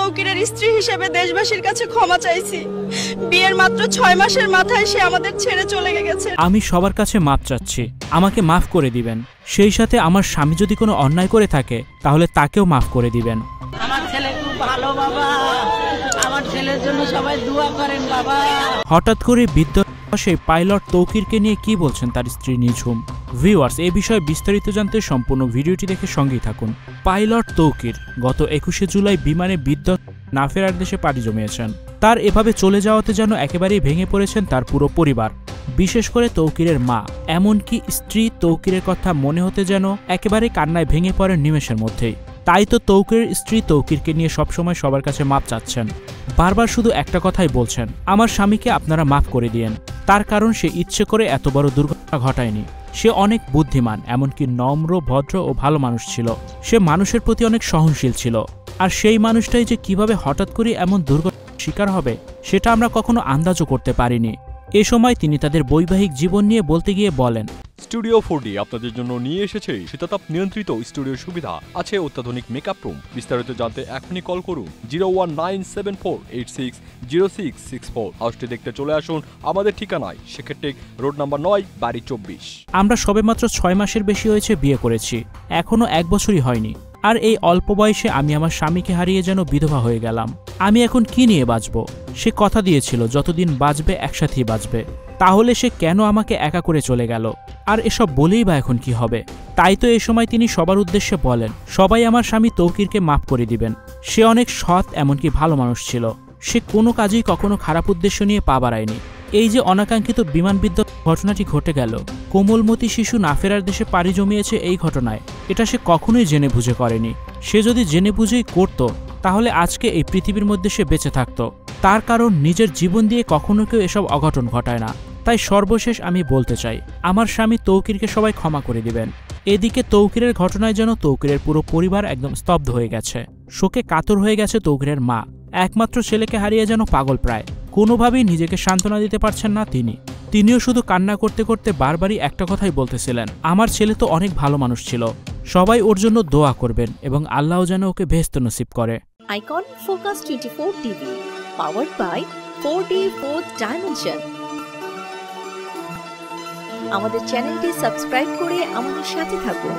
তৌকিরের স্ত্রী হিসেবে দেশবাসীর কাছে ক্ষমা চাইছি। বিয়ের মাত্র 6 মাসের মাথায় সে আমাদের ছেড়ে চলে গেছে। আমি সবার কাছে মাপ চাচ্ছি, আমাকে মাফ করে দিবেন। সেই সাথে আমার স্বামী যদি কোনো অন্যায় করে থাকে তাহলে তাকেও মাফ করে দিবেন। আমার ছেলে খুব ভালো বাবা, আমার ছেলের জন্য সবাই দোয়া করেন বাবা। হঠাৎ করে বৃদ্ধ সেই পাইলট তৌকিরকে নিয়ে কি বলছেন তার স্ত্রী নিঝুম। ভিউয়ার্স, এই বিষয়ে বিস্তারিত জানতে সম্পূর্ণ ভিডিওটি দেখে সঙ্গেই থাকুন। পাইলট তৌকির গত 21শে জুলাই বিমানে বিদ্যুৎ না ফেরার দেশে পাড়ি জমিয়েছেন। তার এভাবে চলে যাওয়াতে যেন একেবারেই ভেঙে পড়েছেন তার পুরো পরিবার, বিশেষ করে তৌকিরের মা, এমনকি স্ত্রী তৌকিরের কথা মনে হতে যেন একেবারেই কান্নায় ভেঙে পড়েন নিমেষের মধ্যেই। তাই তো তৌকিরের স্ত্রী তৌকিরকে নিয়ে সবসময় সবার কাছে মাপ চাচ্ছেন। বারবার শুধু একটা কথাই বলছেন, আমার স্বামীকে আপনারা মাফ করে দিয়েন। তার কারণ সে ইচ্ছে করে এত বড় দুর্ঘটনা ঘটায়নি। সে অনেক বুদ্ধিমান, এমনকি নম্র, ভদ্র ও ভালো মানুষ ছিল। সে মানুষের প্রতি অনেক সহনশীল ছিল। আর সেই মানুষটাই যে কিভাবে হঠাৎ করে এমন দুর্ঘটনার শিকার হবে সেটা আমরা কখনো আন্দাজও করতে পারিনি। এ সময় তিনি তাদের বৈবাহিক জীবন নিয়ে বলতে গিয়ে বলেন, স্টুডিও 4D আপনাদের জন্য নিয়ে এসেছে শীতাতাপ নিয়ন্ত্রিত স্টুডিও সুবিধা, আছে অত্যাধুনিক মেকআপ রুম। বিস্তারিত জানতে এখনই কল করুন 01974860664। হাউসটি দেখতে চলে আসুন আমাদের ঠিকানায়, সেক্ষেত্রে রোড নাম্বার 9, বাড়ি 24। আমরা সবেমাত্র 6 মাসের বেশি হয়েছে বিয়ে করেছি, এখনো 1 বছরই হয়নি। আর এই অল্প বয়সে আমি আমার স্বামীকে হারিয়ে যেন বিধবা হয়ে গেলাম। আমি এখন কি নিয়ে বাঁচব? সে কথা দিয়েছিল যতদিন বাঁচবে একসাথেই বাঁচবে, তাহলে সে কেন আমাকে একা করে চলে গেল? আর এসব বলেই বা এখন কি হবে? তাই তো এই সময় তিনি সবার উদ্দেশ্যে বলেন, সবাই আমার স্বামী তৌকিরকে মাফ করে দিবেন। সে অনেক সৎ, এমনকি ভালো মানুষ ছিল। সে কোনো কাজেই কখনো খারাপ উদ্দেশ্য নিয়ে পা বাড়ায়নি। এই যে অনাকাঙ্ক্ষিত বিমান বিধ্বস্ত ঘটনাটি ঘটে গেল, কোমলমতি শিশু না ফেরার দেশে পাড়ি জমিয়েছে এই ঘটনায়, এটা সে কখনোই জেনে বুঝে করেনি। সে যদি জেনে বুঝেই করত তাহলে আজকে এই পৃথিবীর মধ্যে সে বেঁচে থাকত। তার কারণ নিজের জীবন দিয়ে কখনো কেউ এসব অঘটন ঘটায় না। তাই সর্বশেষ আমি বলতে চাই, আমার স্বামী তৌকিরকে সবাই ক্ষমা করে দিবেন। এদিকে তৌকিরের ঘটনায় যেন তৌকিরের পুরো পরিবার একদম স্তব্ধ হয়ে গেছে। শোকে কাতর হয়ে গেছে তৌকিরের মা, একমাত্র ছেলেকে হারিয়ে যেন পাগল প্রায়। কোনোভাবেই নিজেকে সান্ত্বনা দিতে পারছেন না তিনিও শুধু কান্না করতে করতে বারবারই একটা কথাই বলতেছিলেন, আমার ছেলে তো অনেক ভালো মানুষ ছিল, সবাই ওর জন্য দোয়া করবেন এবং আল্লাহ যেন ওকে বেহেশত নসিব করে। Icon focus 24 TV, powered by 4D Fourth Dimension। আমাদের চ্যানেলটি সাবস্ক্রাইব করে আমাদের সাথে থাকুন।